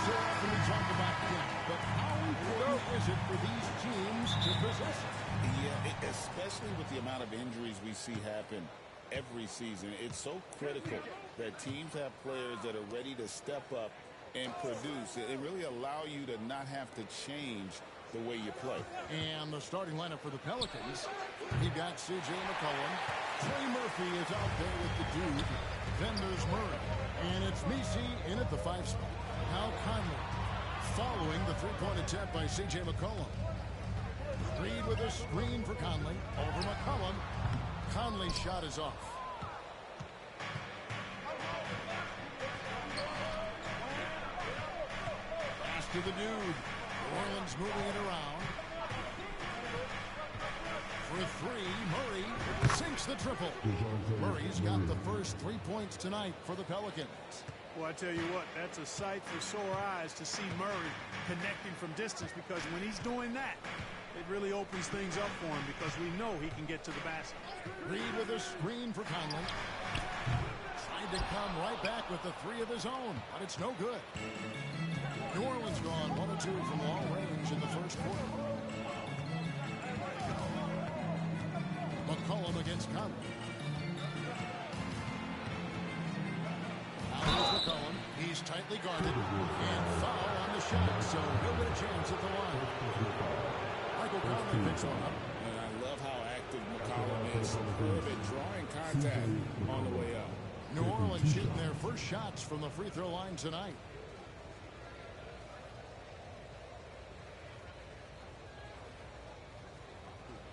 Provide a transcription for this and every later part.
So often we talk about depth, but how important is it for these teams to possess it? Yeah, especially with the amount of injuries we see happen every season. It's so critical that teams have players that are ready to step up and produce and really allow you to not have to change the way you play. And the starting lineup for the Pelicans, you've got C.J. McCollum. Trey Murphy is out there with the dude. Then there's Murray. And it's Messi in at the 5 spot. Now Conley following the three-point attempt by C.J. McCollum. Reed with a screen for Conley. Over McCollum. Conley's shot is off. Pass to the dude. New Orleans moving it around. For three, Murray sinks the triple. Murray's got the first 3 points tonight for the Pelicans. Well, I tell you what, that's a sight for sore eyes to see Murray connecting from distance, because when he's doing that, it really opens things up for him, because we know he can get to the basket. Reed with a screen for Conley. Tried to come right back with the 3 of his own, but it's no good. New Orleans gone 1 of 2 from long range in the first quarter. McCollum against Conley. McCollum. He's tightly guarded and foul on the shot, so he'll get a chance at the line. Michael Conley picks one up. And I love how active McCollum is. Superb at drawing contact on the way up. New Orleans shooting their first shots from the free throw line tonight.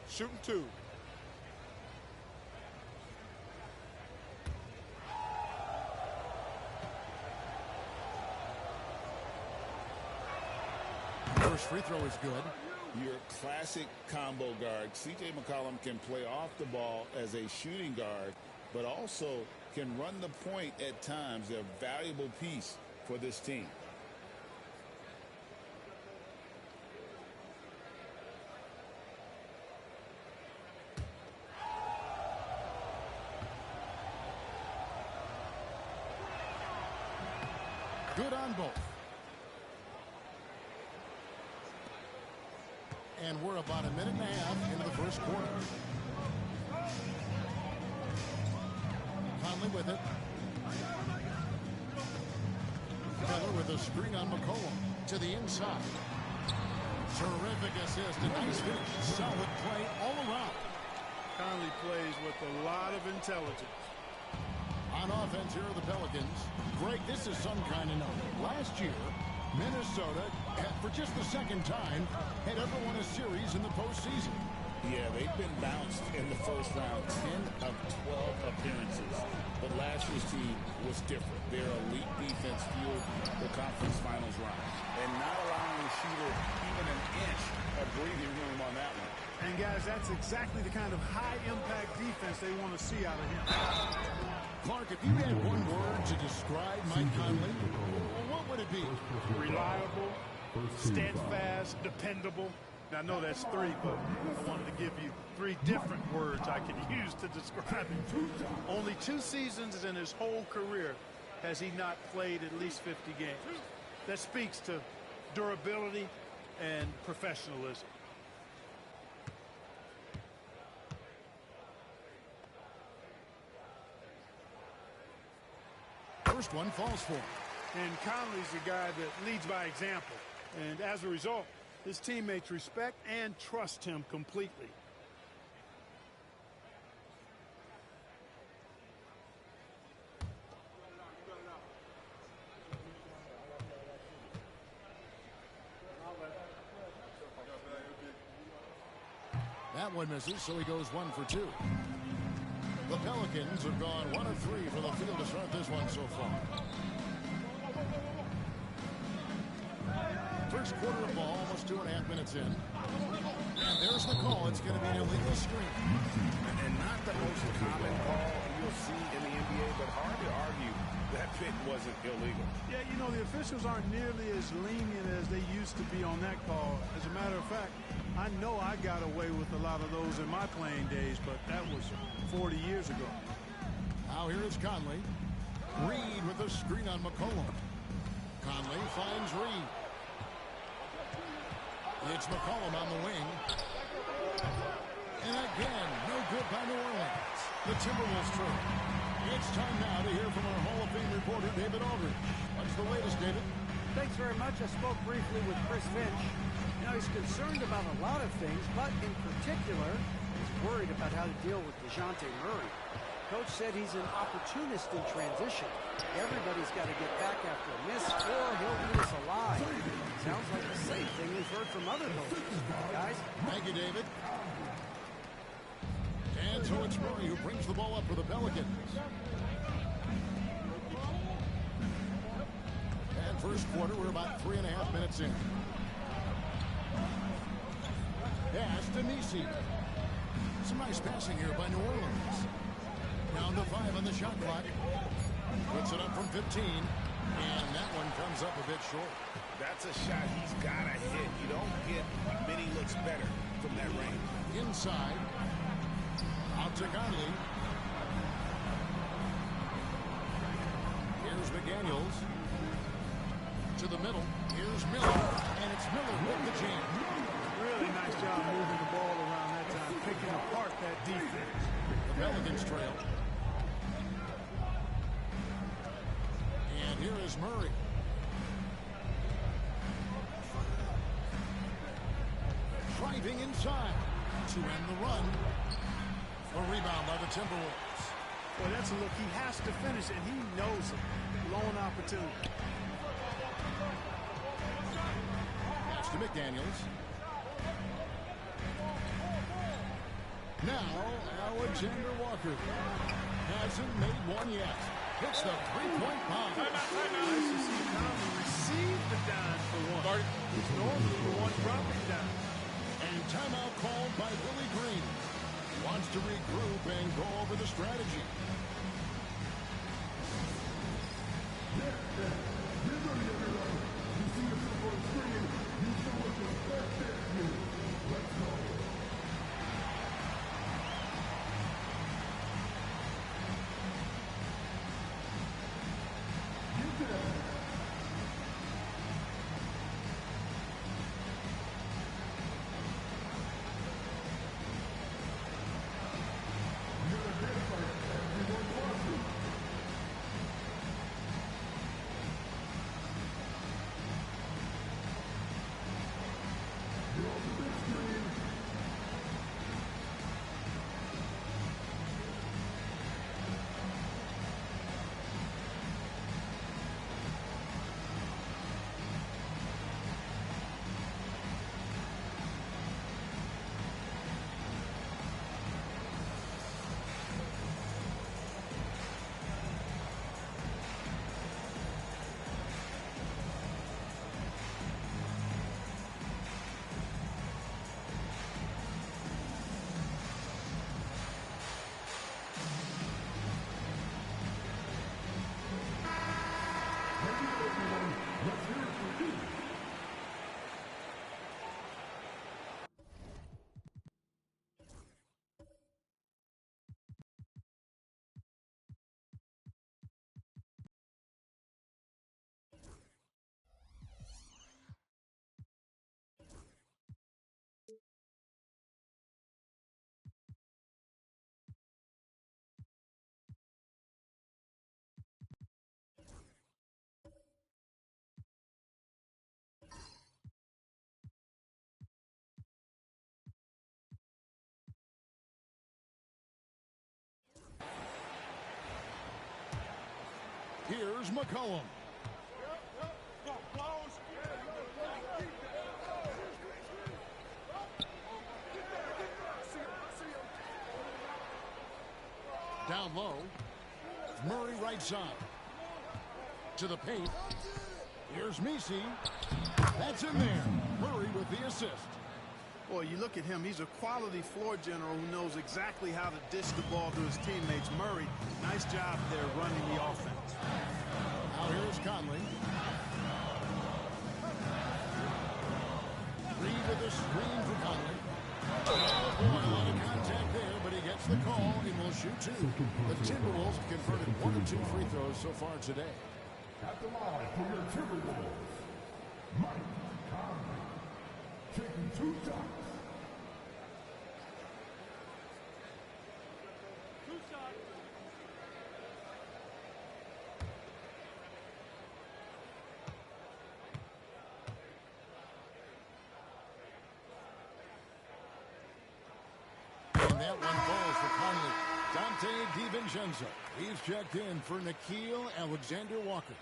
Shooting 2. First free throw is good. Your classic combo guard. C.J. McCollum can play off the ball as a shooting guard, but also can run the point at times. They're a valuable piece for this team. Good on both. And we're about a minute and a half into the first quarter. Conley with it. Keller with a screen on McCollum to the inside. Terrific assist. A nice finish. Solid play all around. Conley plays with a lot of intelligence. On offense here are the Pelicans. Greg, this is some kind of note. Last year, Minnesota, for just the second time, had ever won a series in the postseason. Yeah, they've been bounced in the first round, 10 of 12 appearances. But last year's team was different. Their elite defense fueled the conference finals run. And not allowing the shooter even an inch of breathing room on that one. And, guys, that's exactly the kind of high-impact defense they want to see out of him. Clark, if you had one word to describe Mike Conley, what would it be? Reliable, steadfast, dependable. Now, I know that's 3, but I wanted to give you 3 different words I can use to describe him. Only 2 seasons in his whole career has he not played at least 50 games. That speaks to durability and professionalism. First one falls for him. And Conley's the guy that leads by example. And as a result, his teammates respect and trust him completely. That one misses, so he goes 1 for 2. The Pelicans have gone 1 of 3 from the field to start this one so far. First quarter of ball, almost 2.5 minutes in. And there's the call. It's going to be an illegal screen. And not the most common call you'll see in the NBA, but hard to argue that pick wasn't illegal. Yeah, you know, the officials aren't nearly as lenient as they used to be on that call. As a matter of fact, I know I got away with a lot of those in my playing days, but that was 40 years ago. Now here is Conley. Reed with a screen on McCollum. Conley finds Reed. It's McCollum on the wing. And again, no good by New Orleans. The Timberwolves trail. It's time now to hear from our Hall of Fame reporter, David Aldridge. What's the latest, David? Thanks very much. I spoke briefly with Chris Finch. You know, he's concerned about a lot of things, but in particular, he's worried about how to deal with DeJounte Murray. Coach said he's an opportunist in transition. Everybody's got to get back after a miss, or he'll eat us alive. Sounds like the same thing we've heard from other coaches. Guys? Thank you, David. And so it's Murray who brings the ball up for the Pelicans. And first quarter, we're about 3.5 minutes in. Pass to Nisi. Some nice passing here by New Orleans. Down to 5 on the shot clock. Puts it up from 15. And that one comes up a bit short. That's a shot he's got to hit. You don't get many looks better from that range. Inside. Out to Conley. Here's McDaniels. To the middle. Here's Miller. And it's Miller with the jam. Really nice job moving the ball around that time, picking apart that defense. The Pelicans trail. And here is Murray. Driving inside to end the run. A rebound by the Timberwolves. Well, that's a look he has to finish, and he knows it. Lone opportunity. Pass to McDaniels. Now, Alexander Walker hasn't made one yet. Hits the three-point bomb. Nice to see Conley receive the dime for one. He's normally the one dropping down. And timeout called by Willie Green. Wants to regroup and go over the strategy. Here's McCollum. Down low. Murray right side. To the paint. Here's Here's Messi. That's in there. Murray with the assist. Boy, you look at him. He's a quality floor general who knows exactly how to dish the ball to his teammates. Murray, nice job there running the offense. Now here's Conley. Reed with the screen for Conley. Oh, boy, a lot of contact there, but he gets the call and will shoot two. The Timberwolves have converted 1 of 2 free throws so far today. At the line for your Timberwolves, Mike Conley, taking 2 shots. And that one falls for Conley. Dante DiVincenzo. He's checked in for Nickeil Alexander-Walker.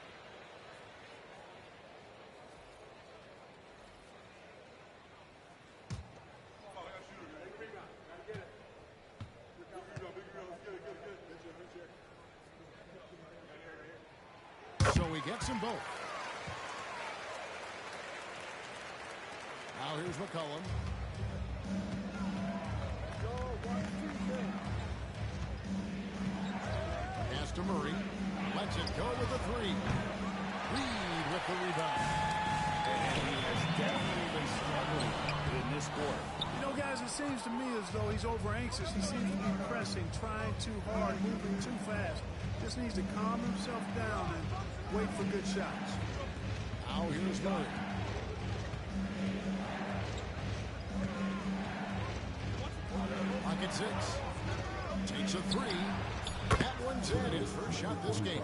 So he gets them both. Now here's McCollum. Pass to Murray. Lets it go with the 3. Reed with the rebound. And he has definitely been struggling in this quarter. You know, guys, it seems to me as though he's over anxious. He seems to be pressing, trying too hard, moving too fast. Just needs to calm himself down and wait for good shots. Now here's Murray. Pocket 6. Takes a 3. That one's in. His first shot this game.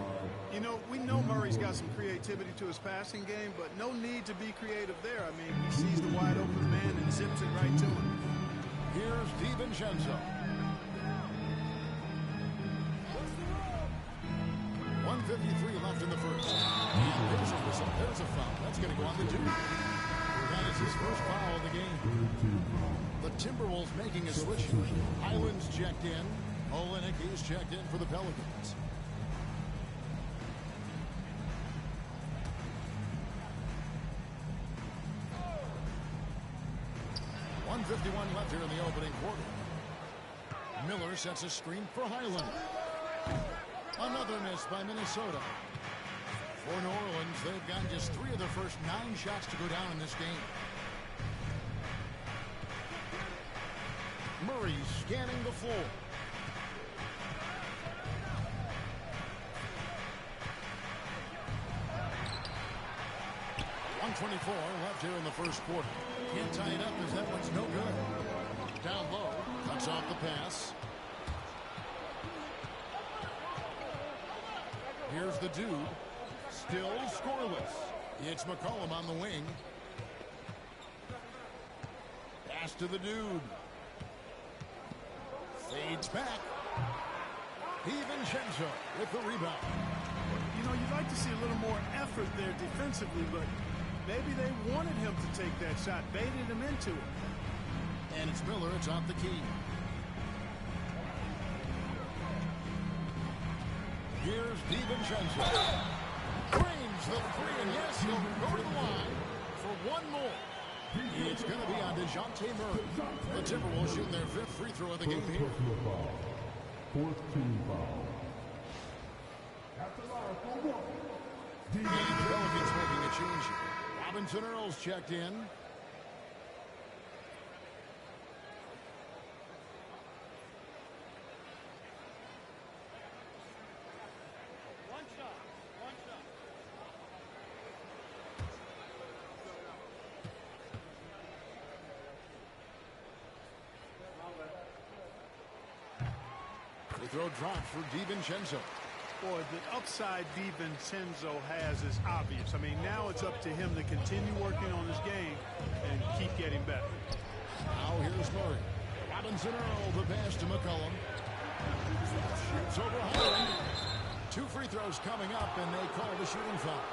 You know, we know Murray's got some creativity to his passing game, but no need to be creative there. I mean, he sees the wide open man and zips it right to him. Here's DiVincenzo. 1:53 left in the first. And there's a whistle. There's a foul. That's going to go on the Duke. That is his first foul of the game. The Timberwolves making a switch. Highland's checked in. Olenek is checked in for the Pelicans. .51 left here in the opening quarter. Miller sets a screen for Highland. Another miss by Minnesota. For New Orleans, they've gotten just 3 of their first 9 shots to go down in this game. Murray scanning the floor. .124 left here in the first quarter. Can't tie it up as that one's no good. Down low, cuts off the pass. Here's the dude. Still scoreless. It's McCollum on the wing. Pass to the dude. Fades back. DiVincenzo with the rebound. You know, you'd like to see a little more effort there defensively, but maybe they wanted him to take that shot, baited him into it. And it's Miller. It's off the key. Here's DiVincenzo. Frames the 3, and yes, he'll go to the line for one more. It's going to be on DeJounte Murray. The Timberwolves shooting their 5th free throw of the game here. Fourth team foul. At the line for 1. And the Pelicans making a change here. Robinson Earls checked in. Free throw dropped for DiVincenzo. Boy, the upside DiVincenzo has is obvious. I mean, now it's up to him to continue working on his game and keep getting better. Now here's Murray. Robinson Earl, the pass to McCollum. Shoots over Highland. 2 free throws coming up, and they call the shooting foul.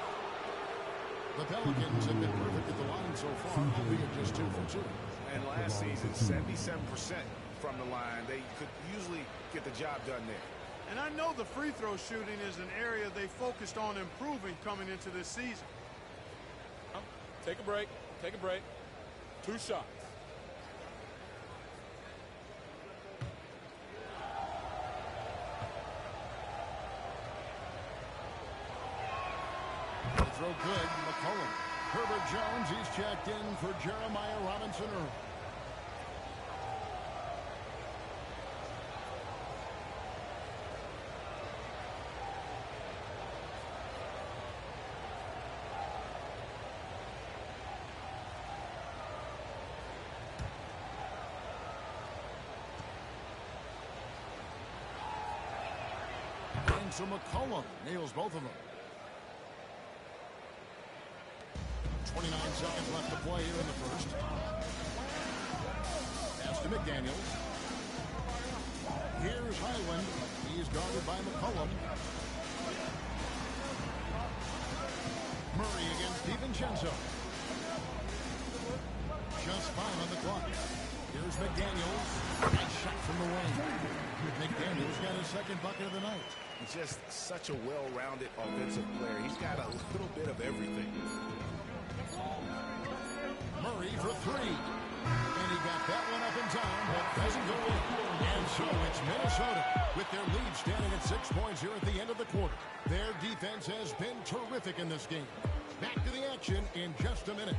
The Pelicans have been perfect at the line so far, albeit just 2 for 2. And last season, 77% from the line. They could usually get the job done there. And I know the free throw shooting is an area they focused on improving coming into this season. Take a break. Take a break. 2 shots. The throw good. McCollum. Herbert Jones, he's checked in for Jeremiah Robinson Earl. So McCollum nails both of them. 29 seconds left to play here in the first. Pass to McDaniels. Here's Highland. He's guarded by McCollum. Murray against DiVincenzo. Just 5 on the clock. Here's McDaniels. Nice shot from the wing. McDaniels got his second bucket of the night. He's just such a well-rounded offensive player. He's got a little bit of everything. Murray for 3. And he got that one up in time, but doesn't go in. And so it's Minnesota with their lead standing at 6 points here at the end of the quarter. Their defense has been terrific in this game. Back to the action in just a minute.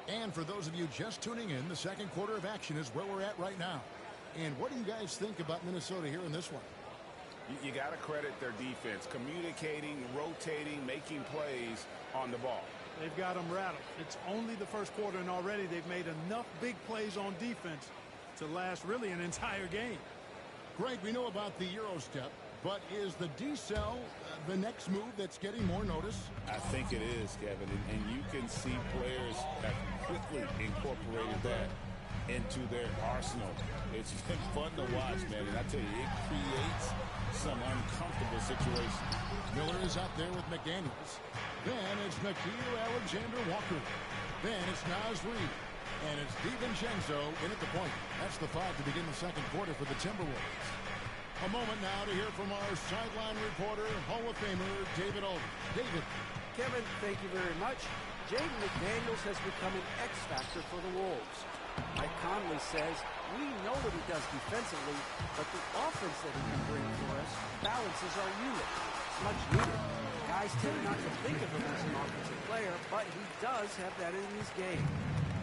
And for those of you just tuning in, the second quarter of action is where we're at right now. And what do you guys think about Minnesota here in this one? You got to credit their defense, communicating, rotating, making plays on the ball. They've got them rattled. It's only the first quarter, and already they've made enough big plays on defense to last really an entire game. Greg, we know about the Euro step, but is the decel the next move that's getting more notice? I think it is, Kevin, and you can see players have quickly incorporated that into their arsenal. It's been fun to watch, man, and I tell you, it creates some uncomfortable situations. Miller is out there with McDaniels. Then it's Nickeil Alexander-Walker. Then it's Naz Reid. And it's DiVincenzo in at the point. That's the 5 to begin the second quarter for the Timberwolves. A moment now to hear from our sideline reporter, Hall of Famer David Aldridge. David. Kevin, thank you very much. Jaden McDaniels has become an X factor for the Wolves. Mike Conley says, we know what he does defensively, but the offense that he can bring for us balances our unit. It's much needed. Guys tend not to think of him as an offensive player, but he does have that in his game.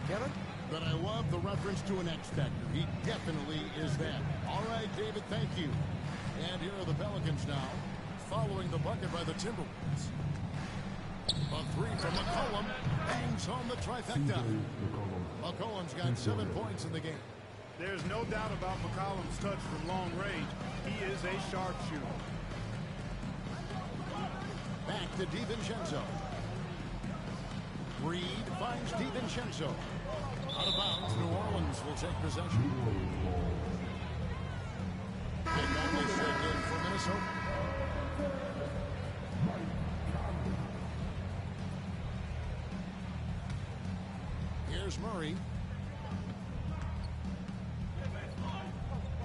Kevin? But I love the reference to an X factor. He definitely is that. All right, David, thank you. And here are the Pelicans now, following the bucket by the Timberwolves. A 3 from McCollum, bangs home the trifecta. McCollum's got 7 points in the game. There's no doubt about McCollum's touch from long range. He is a sharpshooter. Back to DiVincenzo. Reid finds DiVincenzo. Out of bounds, New Orleans will take possession. They only check in for Minnesota. Here's Murray.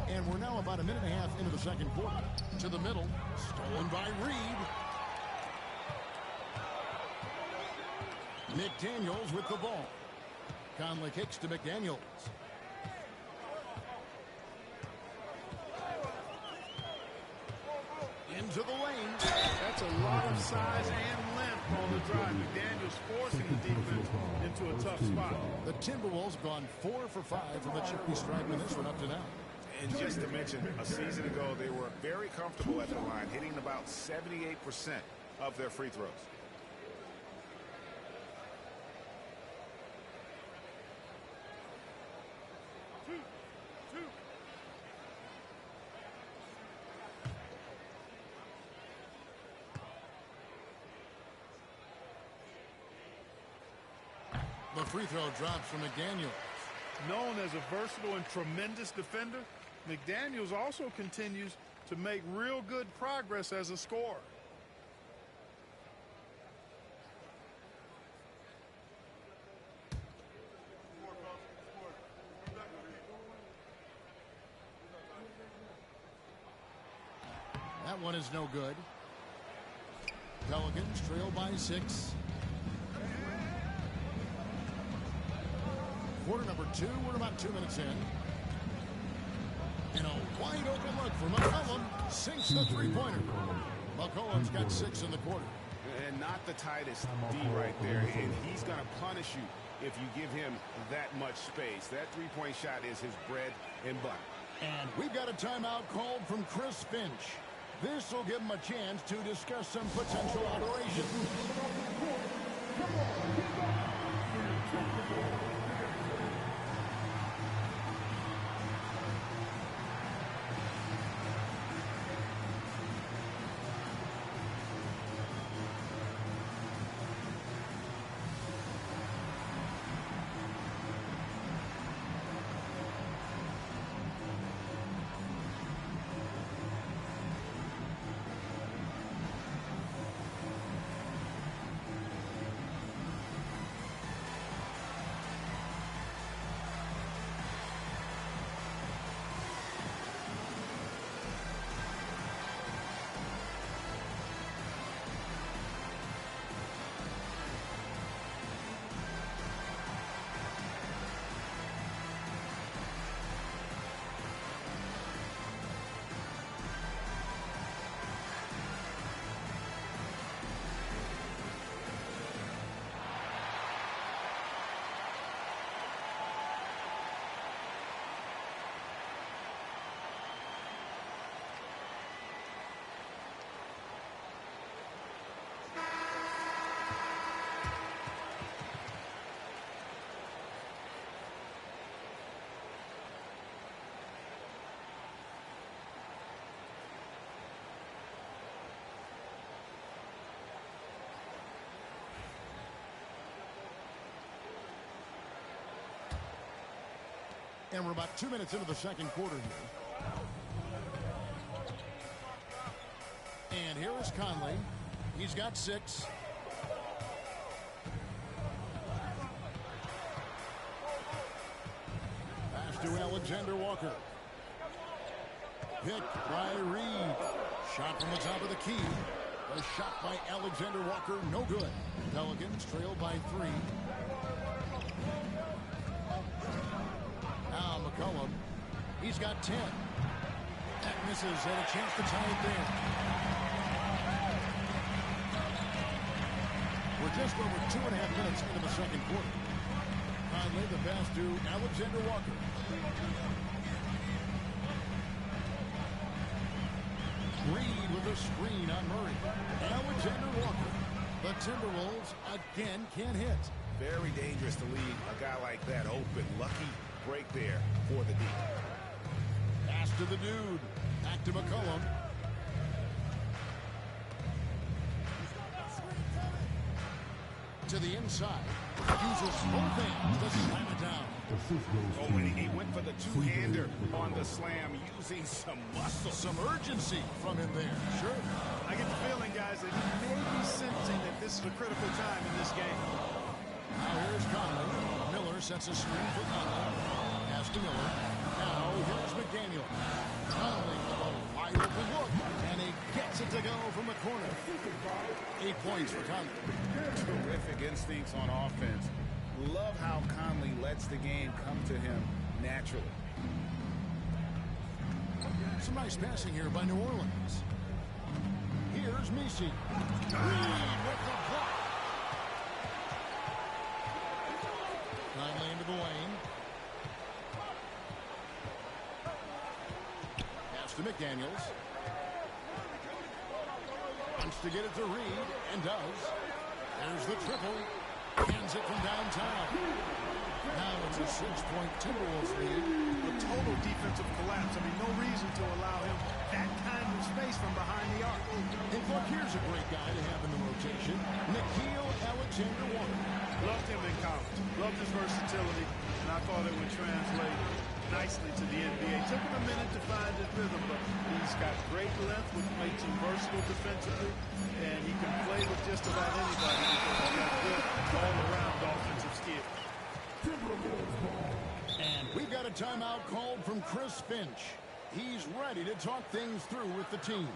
And we're now about a minute and a half into the second quarter. To the middle, stolen by Reid. McDaniels with the ball. Conley kicks to McDaniels. Into the lane. That's a lot of size and length on the drive. McDaniels forcing the defense into a tough spot. The Timberwolves have gone 4 for 5 from the Chippy stripe in this one up to now. And just to mention, a season ago, they were very comfortable at the line, hitting about 78% of their free throws. The free throw drops from McDaniels. Known as a versatile and tremendous defender, McDaniels also continues to make real good progress as a scorer. That one is no good. Pelicans trail by 6. Quarter number 2. We're about 2 minutes in. And a wide open look for McCollum. Sinks the three-pointer. McCollum's got 6 in the quarter. And not the tightest D right there. And he's going to punish you if you give him that much space. That three-point shot is his bread and butter. And we've got a timeout called from Chris Finch. This will give him a chance to discuss some potential alterations. And we're about 2 minutes into the second quarter here. And here is Conley. He's got 6. Pass to Alexander Walker. Picked by Reed. Shot from the top of the key. A shot by Alexander Walker, no good. Pelicans trail by 3. Now McCollum, he's got 10. That misses, and a chance to tie it there. We're just over 2.5 minutes into the second quarter. Conley, the pass to Alexander Walker. Reed with a screen on Murray. Alexander Walker. The Timberwolves again can't hit. Very dangerous to leave a guy like that open. Lucky break there for the D. Pass to the dude. Back to McCollum. To the inside. Uses both hands to slam it down. Oh, and he went for the two-hander on the slam, using some muscle. Some urgency from him there. Sure. I get the feeling, guys, that he may be sensing that this is a critical time in this game. Now here's Conley. Miller sets a screen for Conley. Pass to Miller. Now here's McDaniel. Conley with a wide open look. And he gets it to go from the corner. 8 points for Conley. Terrific instincts on offense. Love how Conley lets the game come to him naturally. Some nice passing here by New Orleans. Here's Messi. Reed with the block. Conley into the lane. Pass to McDaniels. Wants to get it to Reed, and does. There's the triple. Hands it from downtown. Now it's a 6-point Timberwolves lead. A total defensive collapse. I mean, no reason to allow him that kind of space from behind the arc. And look, here's a great guy to have in the rotation. Nickeil Alexander-Walker. Loved him in college. Loved his versatility, and I thought it would translate nicely to the NBA. Took him a minute to find his rhythm, but he's got great length, which makes him versatile defensively, and he can play with just about anybody because he's got good all-around offensive skill. And we've got a timeout called from Chris Finch. He's ready to talk things through with the team.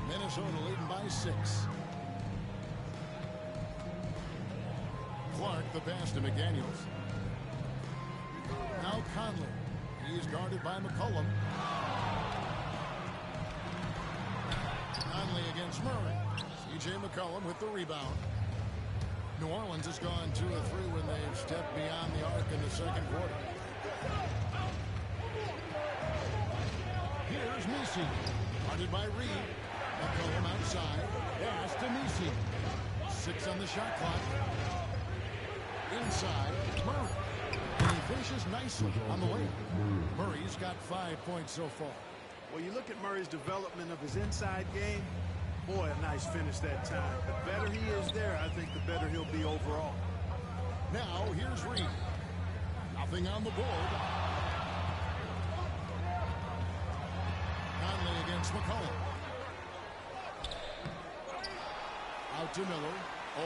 Minnesota leading by 6. Clark, the pass to McDaniels. Now Conley. He's guarded by McCollum. Conley against Murray. C.J. McCollum with the rebound. New Orleans has gone 2 of 3 when they've stepped beyond the arc in the second quarter. Here's Messi. Guarded by Reed. McCollum outside. Pass to Messi. 6 on the shot clock. Inside, Murray. And he finishes nicely on the way. Murray's got 5 points so far. Well, you look at Murray's development of his inside game. Boy, a nice finish that time. The better he is there, I think the better he'll be overall. Now, here's Reed. Nothing on the board. Conley against McCollum. Out to Miller.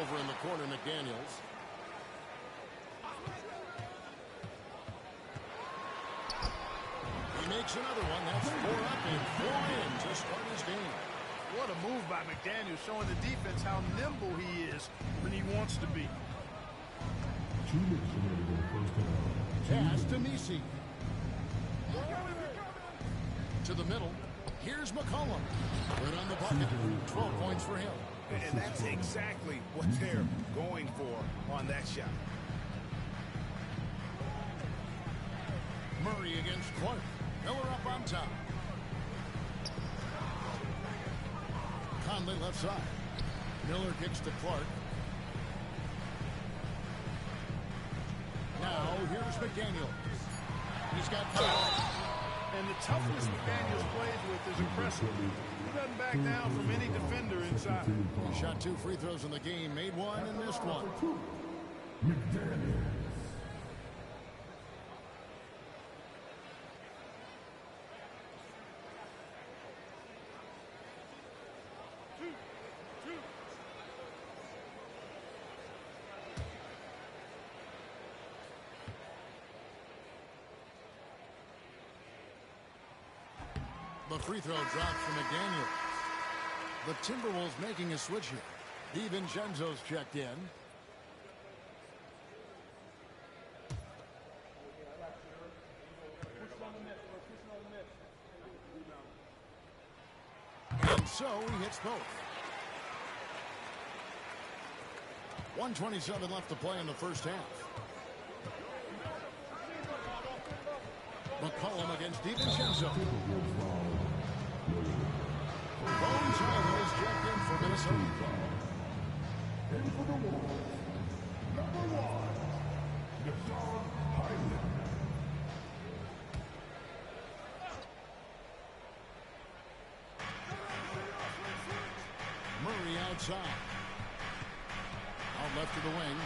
Over in the corner, McDaniels. He makes another one. That's 4 up and 4 in to start his game. What a move by McDaniels, showing the defense how nimble he is when he wants to be. Pass to Messi. To the middle. Here's McCollum. Right on the bucket. 12 points for him. And that's exactly what they're going for on that shot. Murray against Clark. Miller up on top. Conley left side. Miller kicks to Clark. Now here's McDaniels. He's got 5. And the toughness McDaniels plays with is impressive. He doesn't back down from any defender inside. He shot 2 free throws in the game, made 1 and missed 1. The free throw drops from McDaniels. The Timberwolves making a switch here. DiVincenzo's checked in. And so he hits both. 1:27 left to play in the first half. McCollum against DiVincenzo. Bone Tyler is checked in for Minnesota. In for the Wolves, number 1, Deshaun Hyland. Murray outside. Out left to the wing.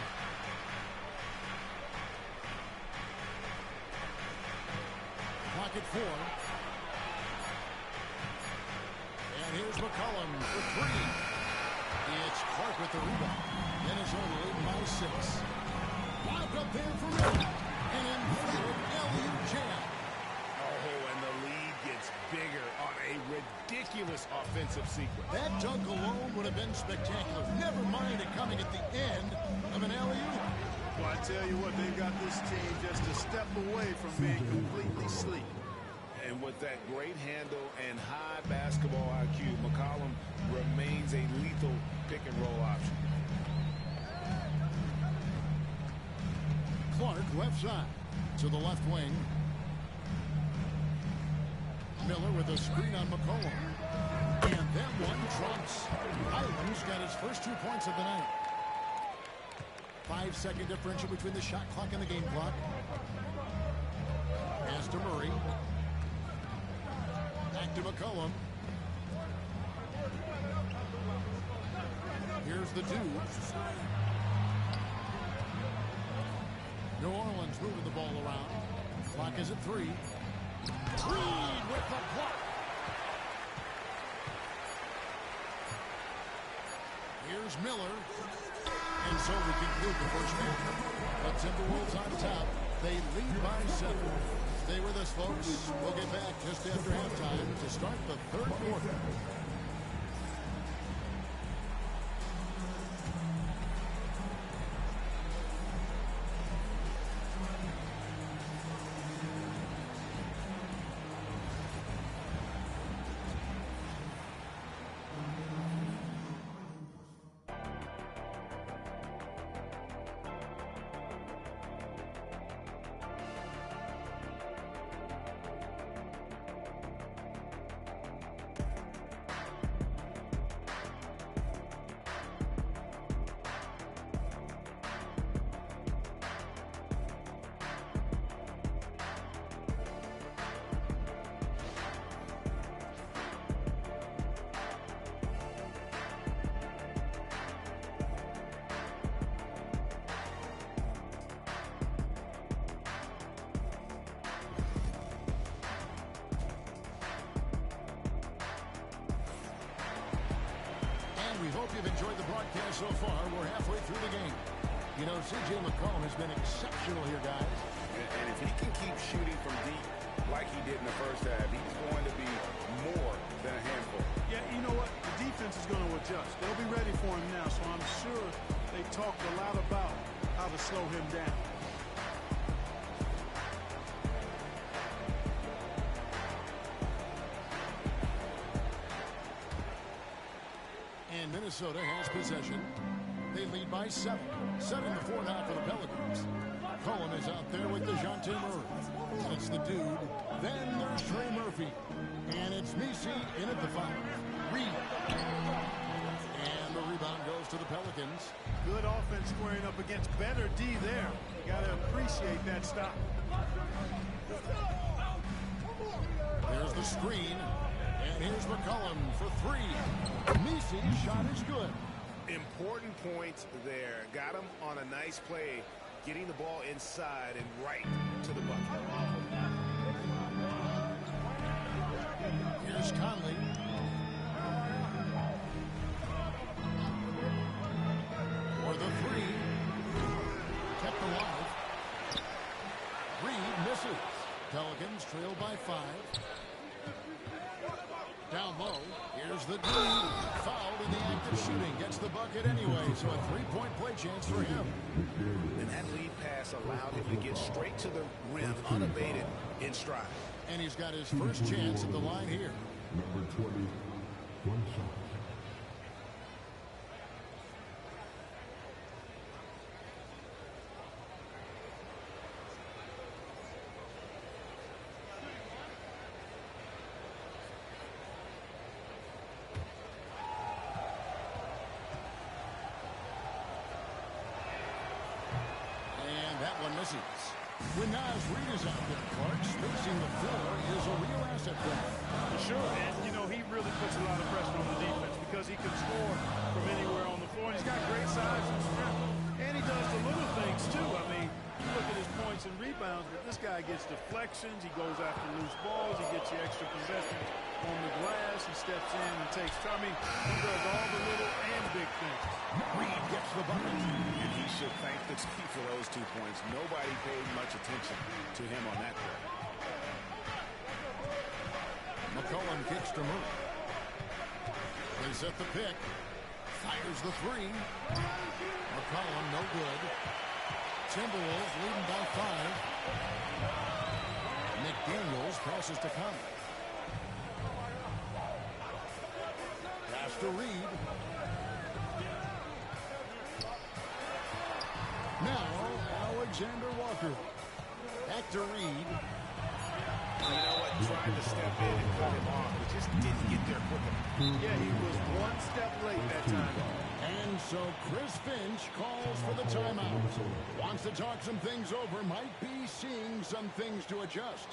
Clock at 4. And here's McCollum for 3. It's Clark with the rebound. Minnesota leading by 6. Lobbed up there for Miller. An emphatic alley-oop jam. Oh, and the lead gets bigger on a ridiculous offensive sequence. That dunk alone would have been spectacular. Never mind it coming at the end of an alley-oop. Well, I tell you what, they've got this team just a step away from being completely sleep. And with that great handle and high basketball IQ, McCollum remains a lethal pick-and-roll option. Clark left side to the left wing. Miller with a screen on McCollum. And that one trumps. Hyland's got his first 2 points of the night. 5-second differential between the shot clock and the game clock. Pass to Murray. Back to McCollum. Here's the dude. New Orleans moving the ball around. Clock is at 3. Reed with the block. Here's Miller. And so we conclude the first half. The Timberwolves on top. They lead by 7. Stay with us, folks. We'll get back just after halftime to start the third quarter. We hope you've enjoyed the broadcast so far. We're halfway through the game. You know, C.J. McCollum has been exceptional here, guys. And if he can keep shooting from deep like he did in the first half, he's going to be more than a handful. Yeah, you know what? The defense is going to adjust. They'll be ready for him now, so I'm sure they talked a lot about how to slow him down. And Minnesota has possession. They lead by 7. 7-4 now for the Pelicans. Cohen is out there with DeJounte Murray. It's the dude. Then there's Trey Murphy. And it's Misi in at the 5. Reed. And the rebound goes to the Pelicans. Good offense squaring up against better D there. You got to appreciate that stop. There's the screen. And here's McCollum for 3. Misi's shot is good. Important points there. Got him on a nice play, getting the ball inside and right to the bucket. Here's Conley. For the 3. Kept alive. Reed misses. Pelicans trail by 5. Down low, here's the dude. Fouled in the act of shooting. Gets the bucket anyway, so a 3-point play chance for him. And that lead pass allowed him to get straight to the rim, unabated, in stride. And he's got his first chance at the line here. Number 20, 1 shot. When Nas Reed is out there, Clark, spacing the floor is a real asset for him. For sure, and, you know, he really puts a lot of pressure on the defense because he can score from anywhere on the floor, and he's got great size and strength. And he does the little things, too. I mean, you look at his points and rebounds, but this guy gets deflections. He goes after loose balls. He gets you extra possessions on the glass. He steps in and takes time. I mean, he does all the little and big things. Reed gets the bucket. And he should thank the team for those 2 points. Nobody paid much attention to him on that play. McCollum kicks to Murray. They set the pick. Fires the three. McCollum, no good. Timberwolves leading by 5. McDaniels passes to Conley. Pass to Reed. Now, Alexander Walker. Back to Reed. You know what? Tried to step in and cut him off, but just didn't get there quick enough. Yeah, he was one step late that time. And so Chris Finch calls for the timeout. Wants to talk some things over. Might be seeing some things to adjust.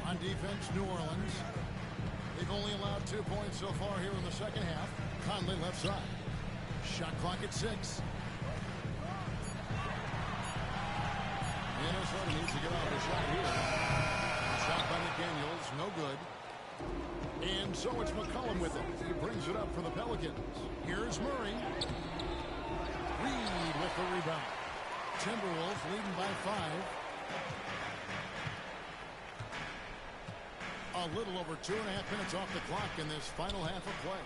On defense, New Orleans. They've only allowed 2 points so far here in the second half. Conley left side. Shot clock at 6. Minnesota needs to get off a shot here. Shot by McDaniels, no good. And so it's McCollum with it. He brings it up for the Pelicans. Here's Murray. Reed with the rebound. Timberwolves leading by 5. A little over 2.5 minutes off the clock in this final half of play.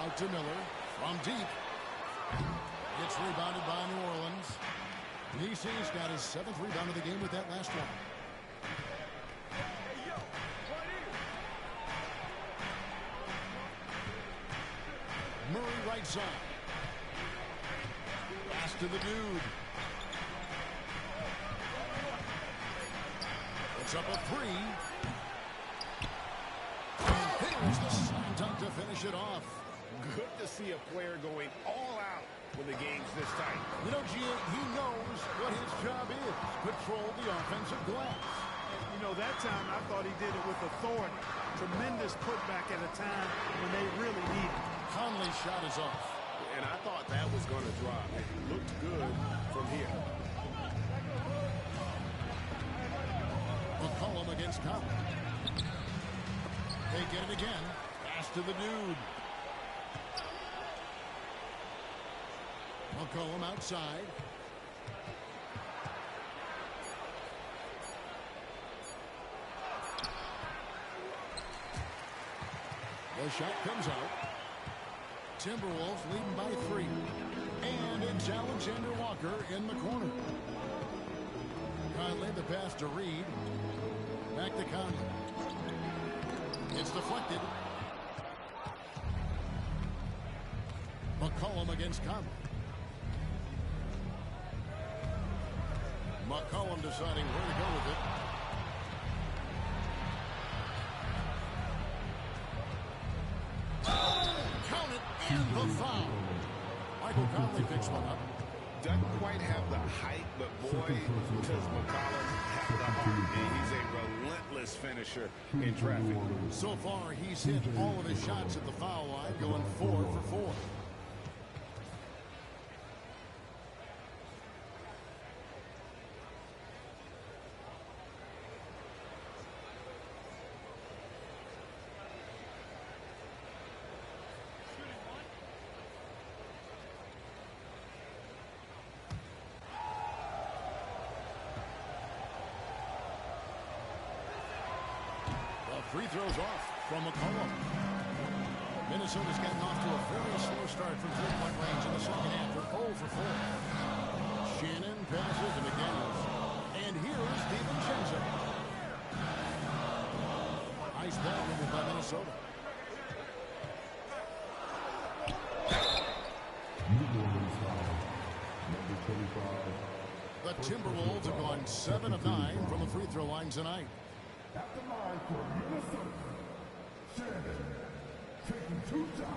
Out to Miller from deep. Gets rebounded by New Orleans. Nisi's got his 7th rebound of the game with that last one. Murray right side. Pass to the dude. It's up a 3. And here's the slam dunk to finish it off. Good to see a player going all out when the game's this tight. You know, G, he knows what his job is. Control the offensive glass. You know, that time I thought he did it with authority. Tremendous putback at a time when they really need it. Conley's shot is off. And I thought that was going to drop. It looked good from here. McCollum against Conley. They get it again. Pass to the dude. McCollum outside. The shot comes out. Timberwolves leading by 3. And it's Alexander Walker in the corner. Conley, the pass to Reed. Back to Conley. It's deflected. McCollum against Conley. McCollum deciding where to go with it. Count it and the foul. Michael Conley picks one up. Doesn't quite have the height, but boy, does McCollum have the heart. And he's a relentless finisher in traffic. So far, he's hit all of his shots at the foul line, going 4 for 4. Free throws off from McCollum. Minnesota's gotten off to a very slow start from three-point range in the second half. They're 0 for 4. Shannon passes to McDaniels. And here's DiVincenzo. Nice ball movement by Minnesota. The Timberwolves have gone 7 of 9 from the free throw line tonight. At the line for Minnesota, Shannon taking 2 shots.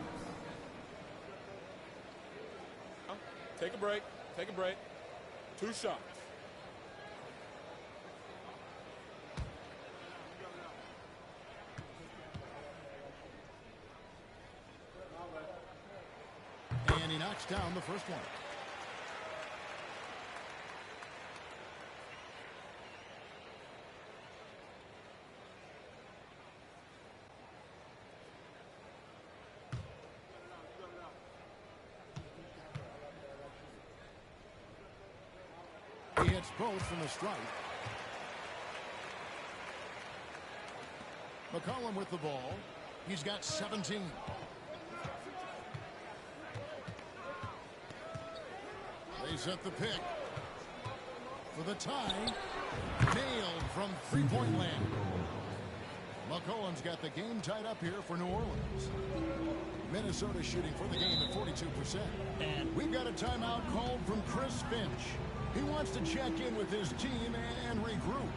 Take a break. Take a break. 2 shots. And he knocks down the first one. He hits both from the stripe. McCollum with the ball. He's got 17. They set the pick for the tie. Nailed from three-point land. McCollum's got the game tied up here for New Orleans. Minnesota shooting for the game at 42%. And we've got a timeout called from Chris Finch. He wants to check in with his team and regroup.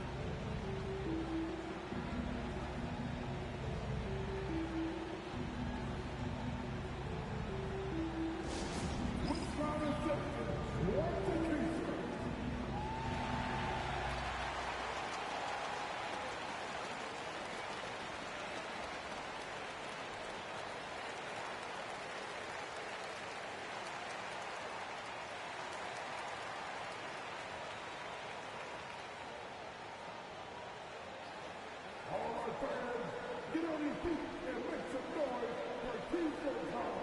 Get on your feet and make some noise for Houston Town.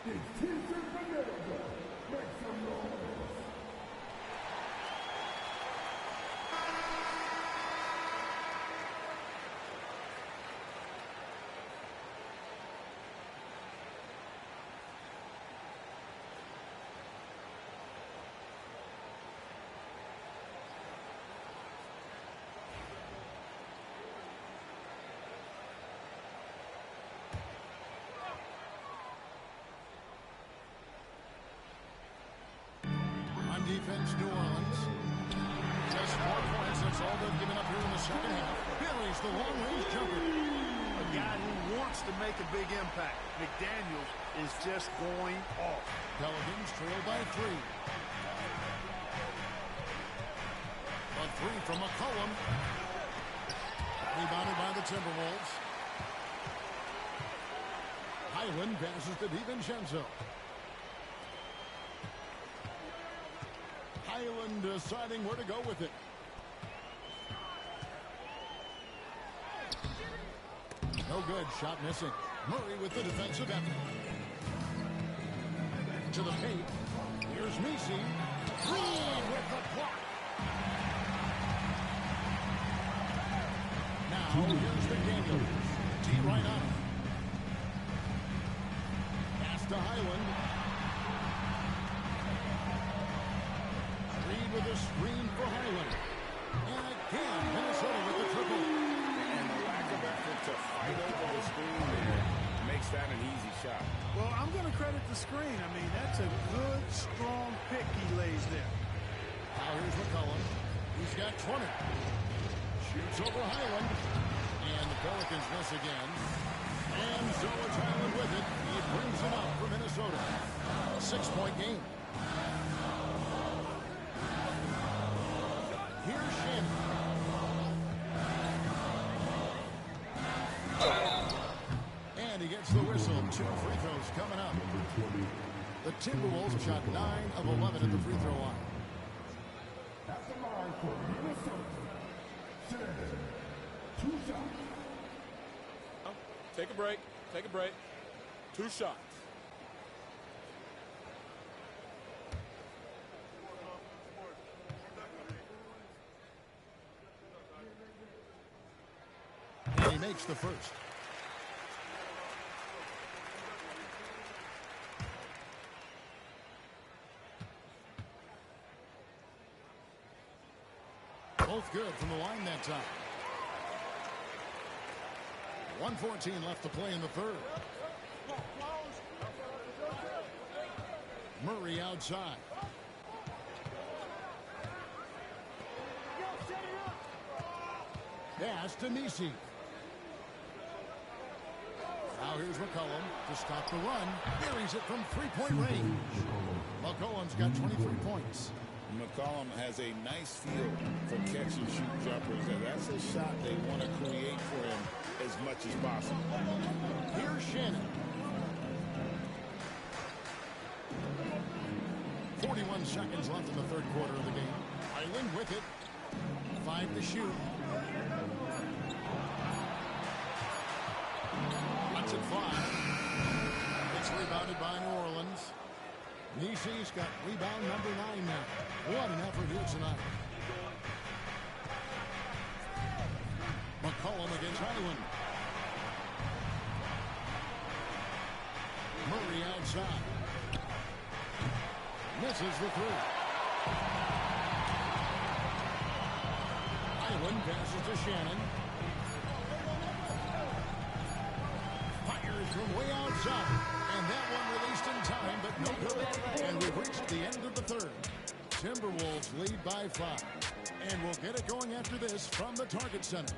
It's Houston Vanilla. Make some noise. Defense, New Orleans. Just 4 points. That's all they've given up here in the second half. Buries the long-range jumper. A guy who wants to make a big impact. McDaniels is just going off. Pelicans trail by 3. three from McCollum. Rebounded by the Timberwolves. Highland passes to DiVincenzo. Highland deciding where to go with it. No good. Shot missing. Murray with the defensive effort. To the paint. Here's Messi. Green with the block. Now here's McDaniel. D right on him. Pass to Highland. Reed with a screen for Highland. And again, Minnesota with the triple. And the lack of effort to fight over the screen there makes that an easy shot. Well, I'm going to credit the screen. I mean, that's a good, strong pick he lays there. Now here's McCollum. He's got 20. Shoots over Highland. And the Pelicans miss again. And so it's Highland with it. He brings it up for Minnesota. A 6-point game. Here's Shannon. And he gets the whistle. 2 free throws coming up. The Timberwolves shot 9 of 11 at the free throw line. At the line for Minnesota, Shannon. 2 shots. Take a break. Take a break. 2 shots. And he makes the first. Both good from the line that time. 1:14 left to play in the third. Murray outside. Pass to Messi. Now here's McCollum to stop the run. Buries it from three-point range. McCollum's got 23 points. McCollum has a nice feel for catch-and-shoot jumpers, and that's a shot they want to create for him as much as possible. Here's Shannon. 41 seconds left in the third quarter of the game. Highland with it. 5 to shoot. Lets it fly. It's rebounded by New Orleans. Messi's got rebound number 9 now. What an effort here tonight. McCollum against Highland. Murray outside. Misses the three. Highland passes to Shannon. Fires from way outside. And that one released in time, but no good. And we've reached the end of the third. Timberwolves lead by 5. And we'll get it going after this from the Target Center.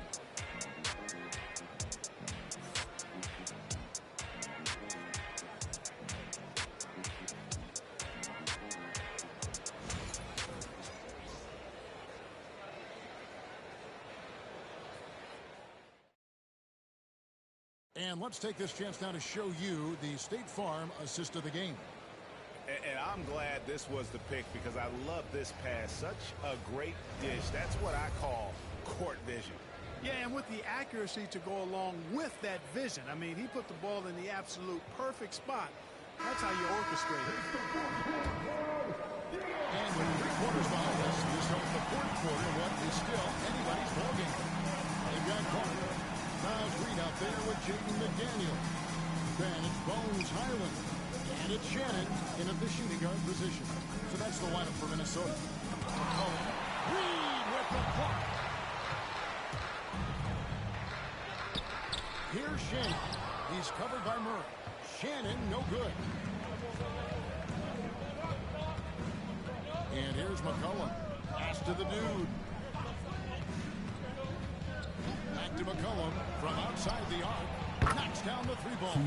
And let's take this chance now to show you the State Farm assist of the game. And I'm glad this was the pick because I love this pass. Such a great dish. That's what I call court vision. Yeah, and with the accuracy to go along with that vision. I mean, he put the ball in the absolute perfect spot. That's how you orchestrate it. And with 3 quarters behind us, this is the fourth quarter of what is still anybody's ballgame. They've got Carter. Miles Reed out there with Jaden McDaniel. Then it's Bones Highland. And it's Shannon in at the shooting guard position. So that's the lineup for Minnesota. Reed with the block. Here's Shannon. He's covered by Murray. Shannon, no good. And here's McCollum. Pass to the dude. Back to McCollum from outside the arc. Knocks down the 3-ball.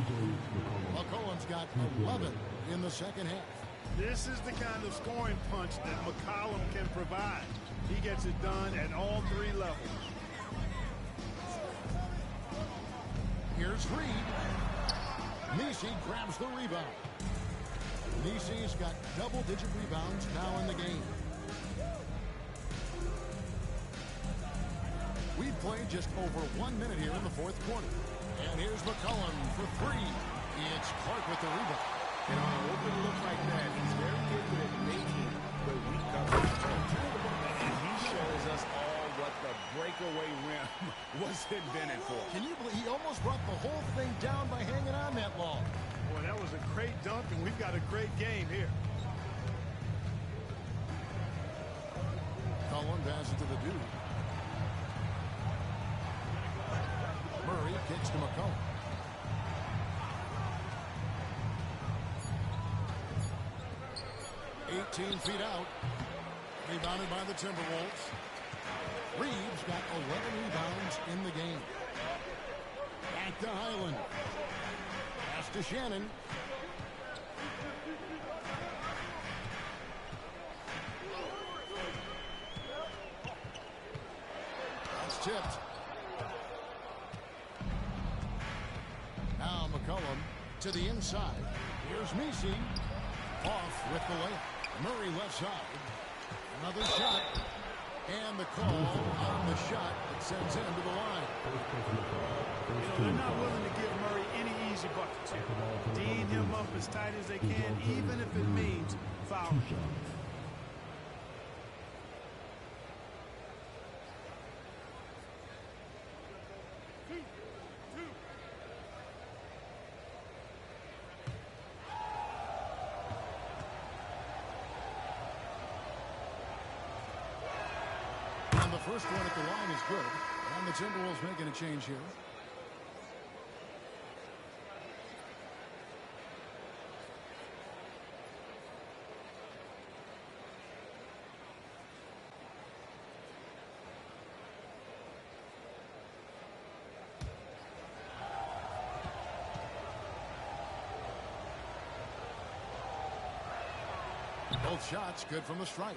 McCollum's got 11 in the second half. This is the kind of scoring punch that McCollum can provide. He gets it done at all three levels. Here's Reed. Nisi grabs the rebound. Nisi's got double-digit rebounds now in the game. We've played just over 1 minute here in the fourth quarter. And here's McCollum for three. It's Clark with the rebound. And on an open look like that, he's very good at making the weak coverage work. And he shows us all what the breakaway rim was invented for. Can you believe he almost brought the whole thing down by hanging on that long? Boy, that was a great dunk, and we've got a great game here. Cullen passes to the dude. Murray kicks to McCollum. "18 feet out." Rebounded by the Timberwolves. Reeves got 11 rebounds in the game. Back to Highland. Pass to Shannon. That's tipped. Now McCollum to the inside. Here's Nisi. Off with the layup. Murray left side. Another shot. And the call on the shot that sends him to the line. You know, they're not willing to give Murray any easy buckets here. D'ing him up as tight as they can, even if it means fouling. The first one at the line is good. And the Timberwolves making a change here. Both shots good from the stripe.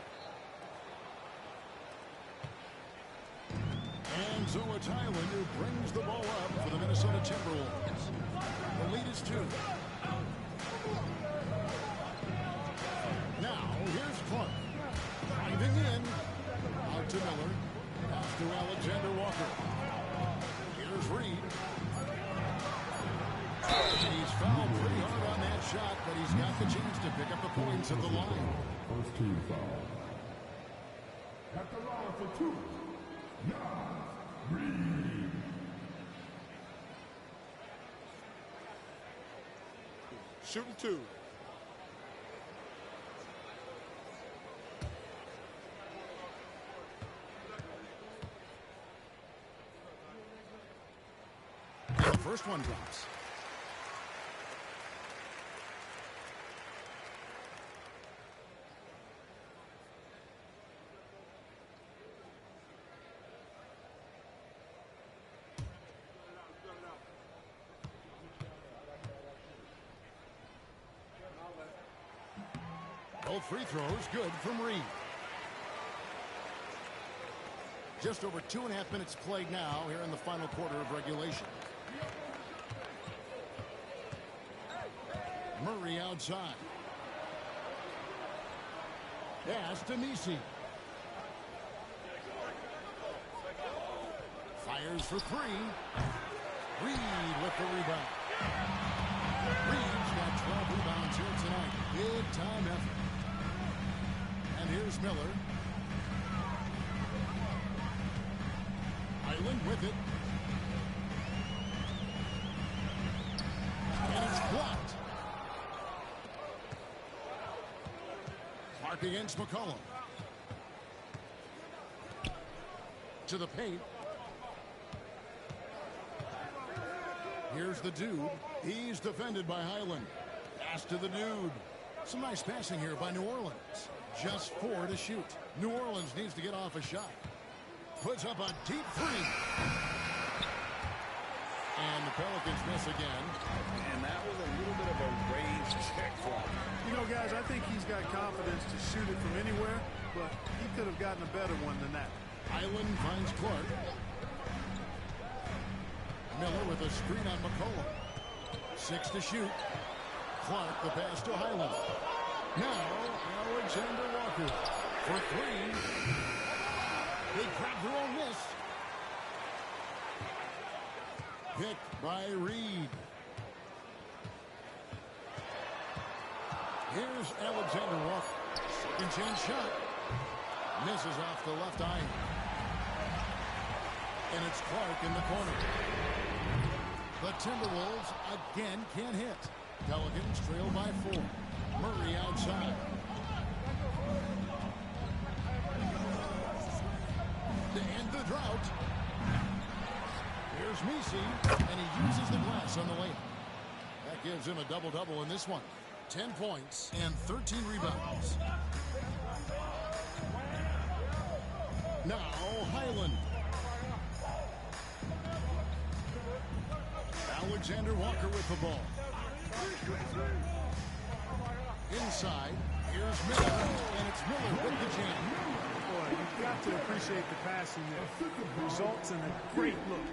And so it's Highland who brings the ball up for the Minnesota Timberwolves. The lead is 2. Now, here's Clark. Driving in. Out to Miller. Pass to Alexander Walker. Here's Reed. And he's fouled pretty hard on that shot, but he's got the chance to pick up the points at the line. First team foul. At the line for 2. Reed. Shooting 2. And the first one drops. Both free throws good from Reed. Just over 2.5 minutes played now here in the final quarter of regulation. Murray outside. Pass to Nisi. Fires for 3. Reed with the rebound. Reed's got 12 rebounds here tonight. Big time effort. And here's Miller. Highland with it. And it's blocked. Clark against McCollum. To the paint. Here's the dude. He's defended by Highland. Pass to the dude. Some nice passing here by New Orleans. Just 4 to shoot. New Orleans needs to get off a shot. Puts up a deep 3. And the Pelicans miss again. And that was a little bit of a range check for him. You know, guys, I think he's got confidence to shoot it from anywhere. but he could have gotten a better one than that. Highland finds Clark. Miller with a screen on McCollum. 6 to shoot. Clark the pass to Highland. Now Alexander Walker for 3. They grab their own miss. Picked by Reed. Here's Alexander Walker. Second chance shot. Misses off the left eye. And it's Clark in the corner. The Timberwolves again can't hit. Pelicans trail by 4. Murray outside. To end the drought. Here's Messi, and he uses the glass on the layup. That gives him a double-double in this one. 10 points and 13 rebounds. Now Highland. Alexander Walker with the ball. Inside, here's Miller, and it's Miller with the jam. Boy, you've got to appreciate the passing there. Results in a great look.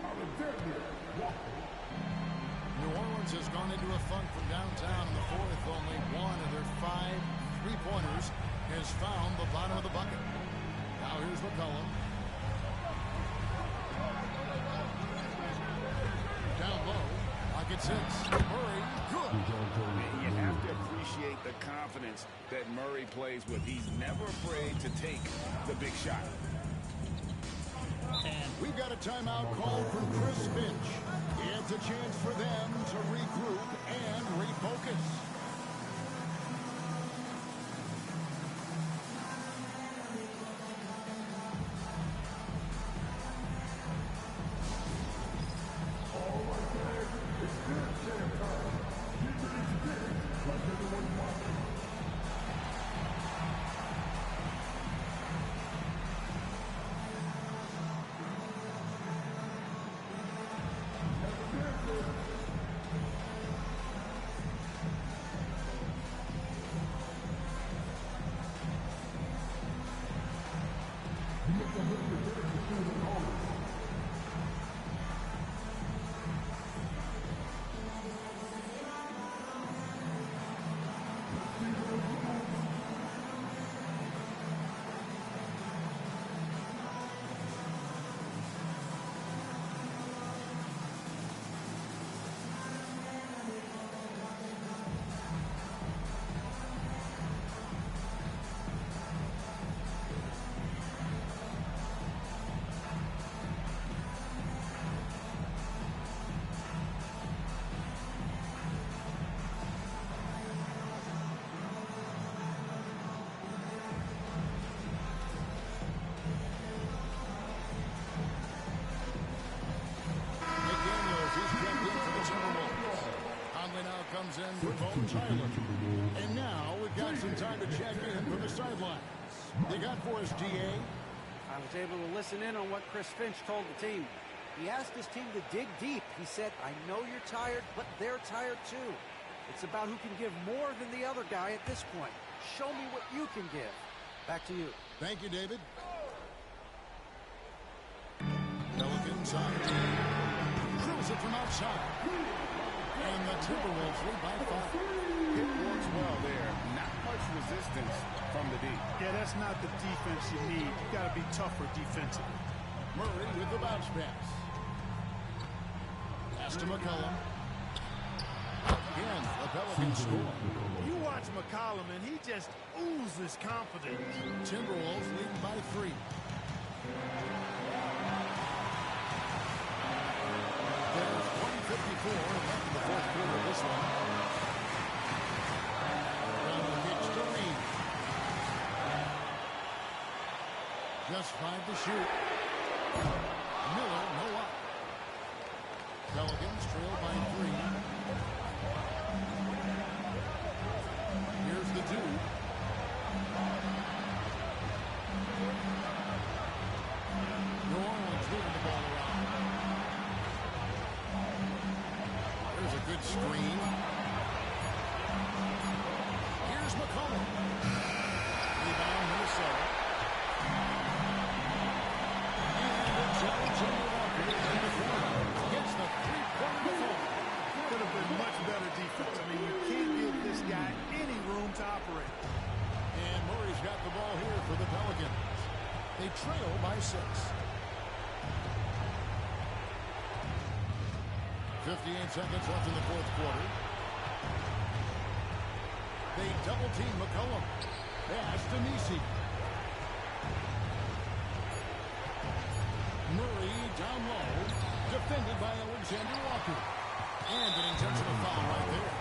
New Orleans has gone into a funk from downtown in the fourth. Only one of their 5 3-pointers has found the bottom of the bucket. Now here's McCollum. Down low. Pocket 6. Murray, good. You have to appreciate the confidence that Murray plays with. He's never afraid to take the big shot. And we've got a timeout call from Chris Finch. It's a chance for them to regroup and refocus. Comes in for Bones Highland. And now we've got some time to check in from the sidelines. They got for us, GA. I was able to listen in on what Chris Finch told the team. He asked his team to dig deep. He said, I know you're tired, but they're tired too. It's about who can give more than the other guy at this point. Show me what you can give. Back to you. Thank you, David. Pelicans on D. Drills it from outside. And the Timberwolves lead by 5. It works well there. Not much resistance from the D. Yeah, that's not the defense you need. You got to be tougher defensively. Murray with the bounce pass. Pass to McCollum. Again, the Pelicans score. You watch McCollum, and he just oozes confidence. Timberwolves leading by 3. There's 1:54 left in the fourth quarter of this one. Down the pitch to Reed. Just 5 to shoot. Miller, no up. Pelicans trail by 3. Here's the 2. New Orleans moving the ball around. There's a good screen. Here's McCollum. Rebound Minnesota. Gets the three-pointer ball. Could have been much better defense. I mean, you can't give this guy any room to operate. And Murray's got the ball here for the Pelicans. They trail by 6. 58 seconds left in the fourth quarter. They double-team McCollum. Pass to Nisi. Murray down low. Defended by Alexander Walker. And an intentional foul right there.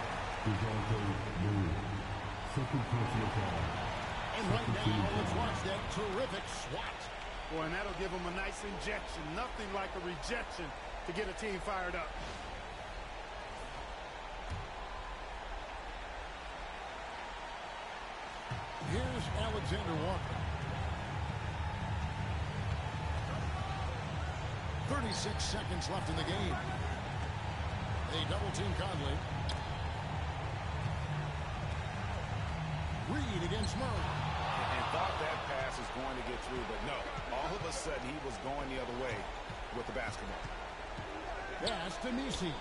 Second personal foul. And right now, let's watch that terrific swat. Boy, and that'll give him a nice injection. Nothing like a rejection to get a team fired up. Here's Alexander Walker. 36 seconds left in the game. They double-team Conley. Reed against Murray. And thought that pass was going to get through, but no. All of a sudden, he was going the other way with the basketball. Pass to Nisi.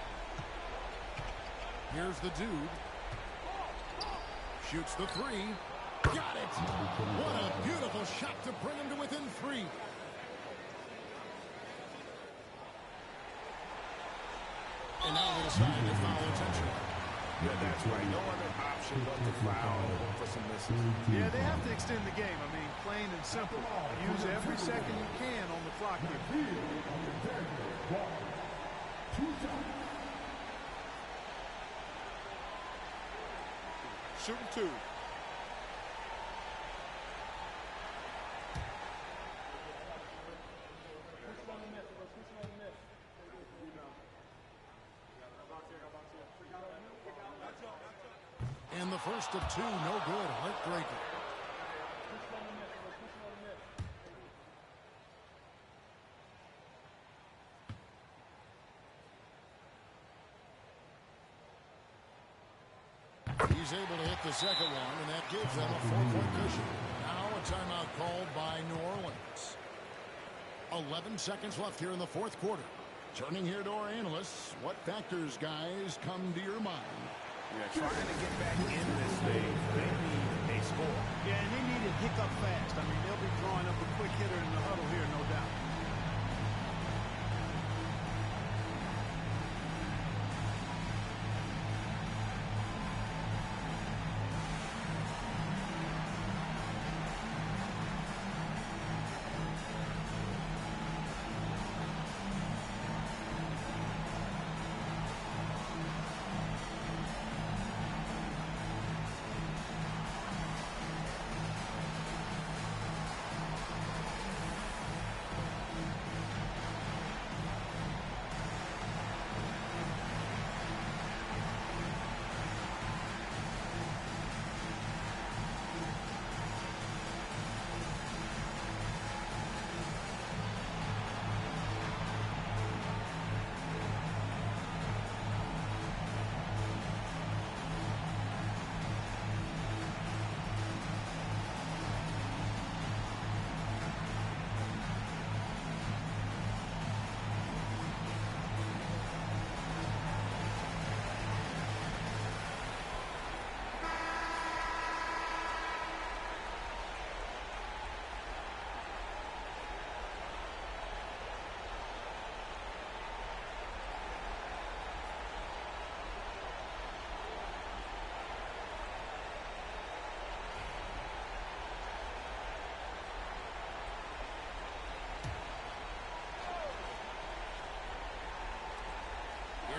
Here's the dude. Shoots the three. Got it! What a beautiful shot to bring him to within 3. And now they decide to foul intentional. Yeah, that's right. No other option but to foul for some misses. Yeah, they have to extend the game. I mean, plain and simple. Use every second you can on the clock here. Shooting 2. And the first of 2, no good. Heartbreaker. He's able to hit the second one, and that gives them a 4-point cushion. Now a timeout called by New Orleans. 11 seconds left here in the fourth quarter. Turning here to our analysts, what factors, guys, come to your mind? Yeah, trying to get back in this thing, they need a score. Yeah, and they need it hiccup fast. I mean, they'll be drawing up a quick hitter in the huddle here, no doubt.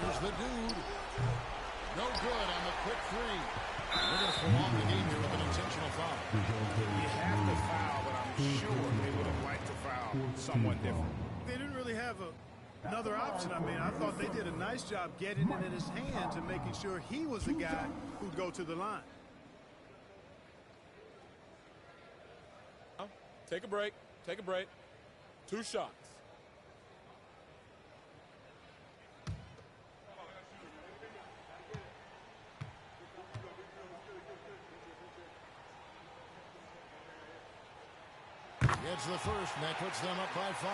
Here's the dude. No good on the quick 3. We're going to prolong the game here with an intentional foul. You have to foul, but I'm sure they would have liked to foul someone different. They didn't really have another option. I mean, I thought they did a nice job getting it in his hands and making sure he was the guy who'd go to the line. Take a break. Take a break. 2 shots. Gets the first, and that puts them up by 5.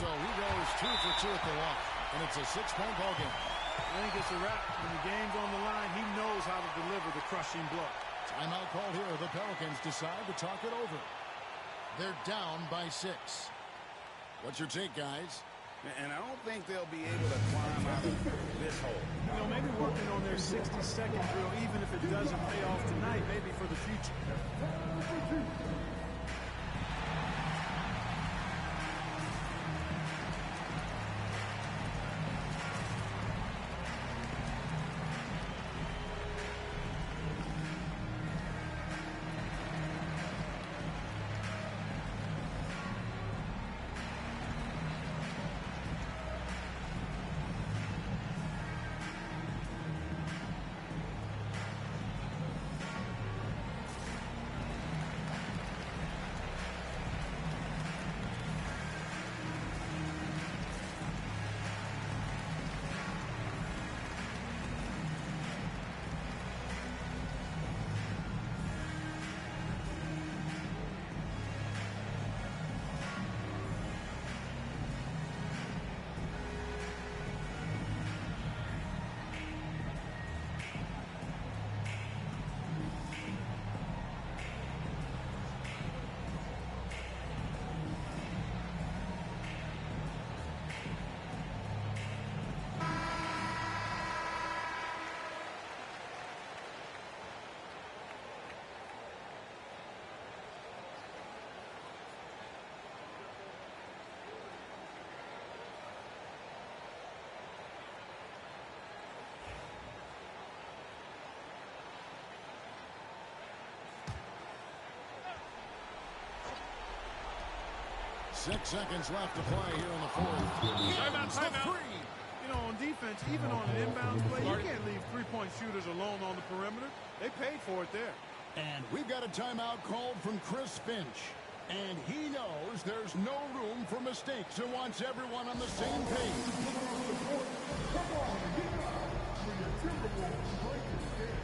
So he goes 2 for 2 at the line, and it's a 6-point ball game. I think it's a wrap. When the game's on the line, he knows how to deliver the crushing blow. Timeout call here. The Pelicans decide to talk it over. They're down by 6. What's your take, guys? And I don't think they'll be able to climb out of this hole. You know, maybe working on their 60-second drill, even if it doesn't pay off tonight, maybe for the future. Six seconds left to play here in the fourth. Timeout. You know, on defense, even on an inbound play, you can't leave three-point shooters alone on the perimeter. They paid for it there. And we've got a timeout called from Chris Finch. And he knows there's no room for mistakes and wants everyone on the same page. Come on, get up for your Timberwolves breakers game.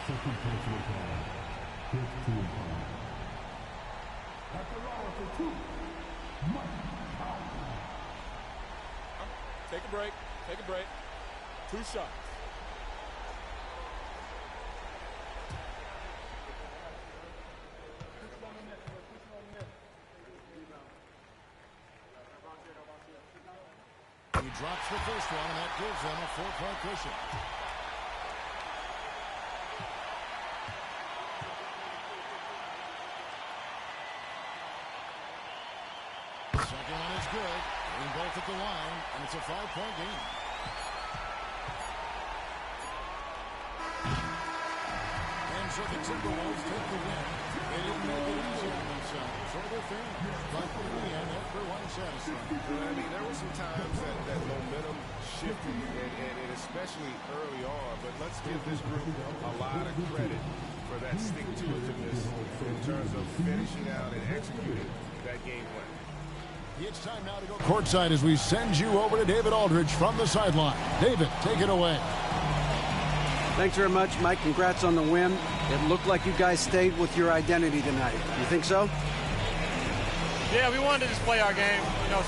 Second personal foul. 15 foul. At the line for 2, Mike Conley. Take a break. Take a break. 2 shots. He drops the first one, and that gives them a 4-point cushion. Second one is good. Getting both at the line, and it's a 5-point game. And so the Timberwolves take the win. They didn't make it easy on themselves or their fans, but in the end, everyone's satisfied. Well, I mean, there were some times that momentum shifted, and especially early on, but let's give this group a lot of credit for that stick-to-itiveness in terms of finishing out and executing that game plan. It's time now to go courtside as we send you over to David Aldridge from the sideline. David, take it away. Thanks very much, Mike. Congrats on the win. It looked like you guys stayed with your identity tonight. You think so? Yeah, we wanted to just play our game,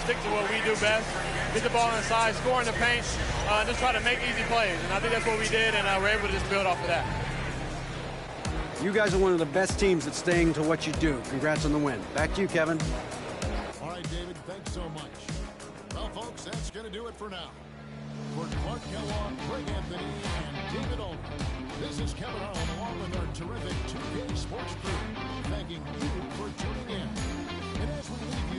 stick to what we do best, get the ball inside, score in the paint, just try to make easy plays. And I think that's what we did, and we're able to just build off of that. You guys are one of the best teams at staying to what you do. Congrats on the win. Back to you, Kevin. All right, David, thanks so much. Well, folks, that's going to do it for now. For Clark Kellogg, Greg Anthony, and David Aldridge, this is Kevin Harlan along with our terrific 2K Sports crew, thanking you for tuning in. And as we leave